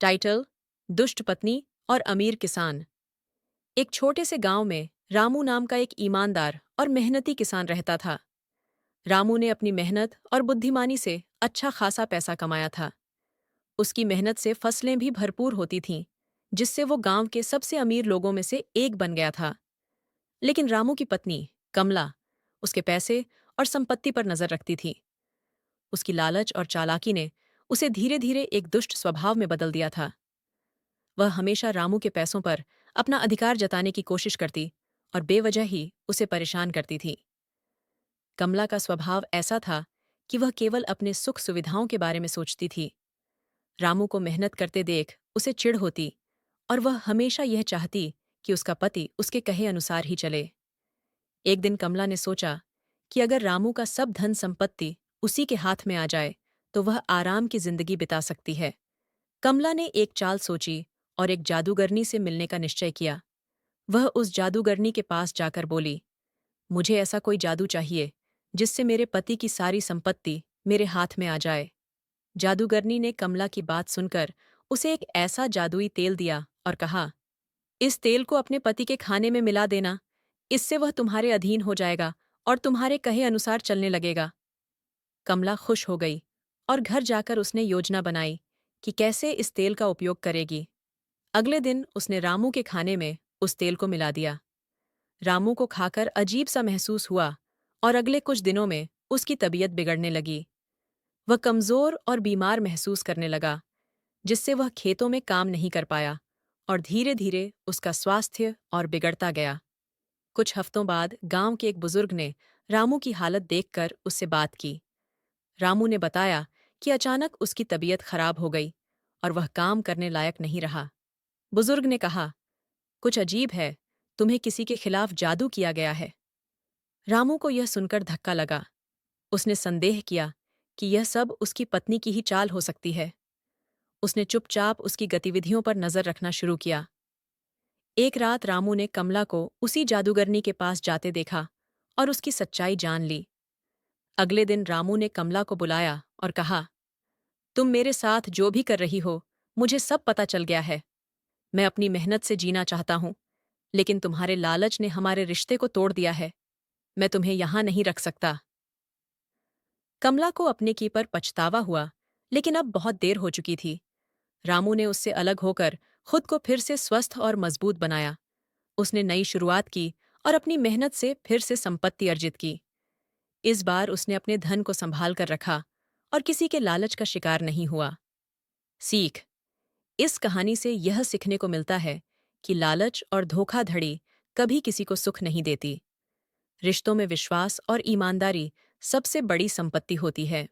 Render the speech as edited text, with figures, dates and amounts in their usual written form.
Title: दुष्ट पत्नी और अमीर किसान। एक छोटे से गांव में रामू नाम का एक ईमानदार और मेहनती किसान रहता था। रामू ने अपनी मेहनत और बुद्धिमानी से अच्छा खासा पैसा कमाया था। उसकी मेहनत से फसलें भी भरपूर होती थीं, जिससे वो गांव के सबसे अमीर लोगों में से एक बन गया था। लेकिन रामू की पत्नी कमला उसके पैसे और संपत्ति पर नजर रखती थी। उसकी लालच और चालाकी ने उसे धीरे धीरे एक दुष्ट स्वभाव में बदल दिया था। वह हमेशा रामू के पैसों पर अपना अधिकार जताने की कोशिश करती और बेवजह ही उसे परेशान करती थी। कमला का स्वभाव ऐसा था कि वह केवल अपने सुख सुविधाओं के बारे में सोचती थी। रामू को मेहनत करते देख उसे चिढ़ होती और वह हमेशा यह चाहती कि उसका पति उसके कहे अनुसार ही चले। एक दिन कमला ने सोचा कि अगर रामू का सब धन संपत्ति उसी के हाथ में आ जाए तो वह आराम की जिंदगी बिता सकती है। कमला ने एक चाल सोची और एक जादूगरनी से मिलने का निश्चय किया। वह उस जादूगरनी के पास जाकर बोली, मुझे ऐसा कोई जादू चाहिए जिससे मेरे पति की सारी संपत्ति मेरे हाथ में आ जाए। जादूगरनी ने कमला की बात सुनकर उसे एक ऐसा जादुई तेल दिया और कहा, इस तेल को अपने पति के खाने में मिला देना, इससे वह तुम्हारे अधीन हो जाएगा और तुम्हारे कहे अनुसार चलने लगेगा। कमला खुश हो गई और घर जाकर उसने योजना बनाई कि कैसे इस तेल का उपयोग करेगी। अगले दिन उसने रामू के खाने में उस तेल को मिला दिया। रामू को खाकर अजीब सा महसूस हुआ और अगले कुछ दिनों में उसकी तबीयत बिगड़ने लगी। वह कमजोर और बीमार महसूस करने लगा, जिससे वह खेतों में काम नहीं कर पाया और धीरे धीरे उसका स्वास्थ्य और बिगड़ता गया। कुछ हफ्तों बाद गांव के एक बुजुर्ग ने रामू की हालत देखकर उससे बात की। रामू ने बताया कि अचानक उसकी तबीयत खराब हो गई और वह काम करने लायक नहीं रहा। बुजुर्ग ने कहा, कुछ अजीब है, तुम्हें किसी के खिलाफ जादू किया गया है। रामू को यह सुनकर धक्का लगा। उसने संदेह किया कि यह सब उसकी पत्नी की ही चाल हो सकती है। उसने चुपचाप उसकी गतिविधियों पर नजर रखना शुरू किया। एक रात रामू ने कमला को उसी जादूगरनी के पास जाते देखा और उसकी सच्चाई जान ली। अगले दिन रामू ने कमला को बुलाया और कहा, तुम मेरे साथ जो भी कर रही हो, मुझे सब पता चल गया है। मैं अपनी मेहनत से जीना चाहता हूं, लेकिन तुम्हारे लालच ने हमारे रिश्ते को तोड़ दिया है। मैं तुम्हें यहां नहीं रख सकता। कमला को अपने की पर पछतावा हुआ, लेकिन अब बहुत देर हो चुकी थी। रामू ने उससे अलग होकर खुद को फिर से स्वस्थ और मजबूत बनाया। उसने नई शुरुआत की और अपनी मेहनत से फिर से संपत्ति अर्जित की। इस बार उसने अपने धन को संभाल कर रखा और किसी के लालच का शिकार नहीं हुआ। सीख: इस कहानी से यह सीखने को मिलता है कि लालच और धोखाधड़ी कभी किसी को सुख नहीं देती। रिश्तों में विश्वास और ईमानदारी सबसे बड़ी संपत्ति होती है।